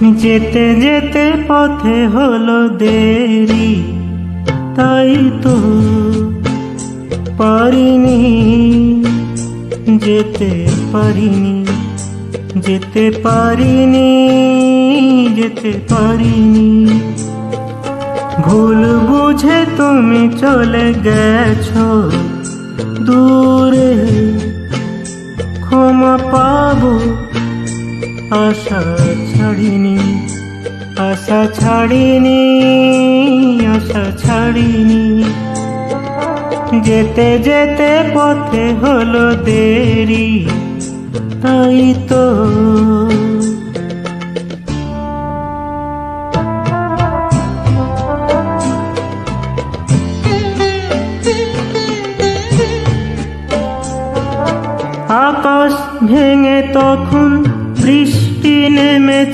যেতে যেতে পথে হলো দেরি, তাই তো পারিনি, যেতে পারিনি, যেতে পারিনি, যেতে পারিনি। ভুল বুঝে তুমি চলে গেছো দূরে, ক্ষমা পাবো আশা ছাড়িনি, আশা ছাড়িনি, আশা ছাড়িনি। যেতে যেতে পথে হলো দেরি, তাই তো আকাশ ভেঙে তখন বৃষ্টি নেমেছে।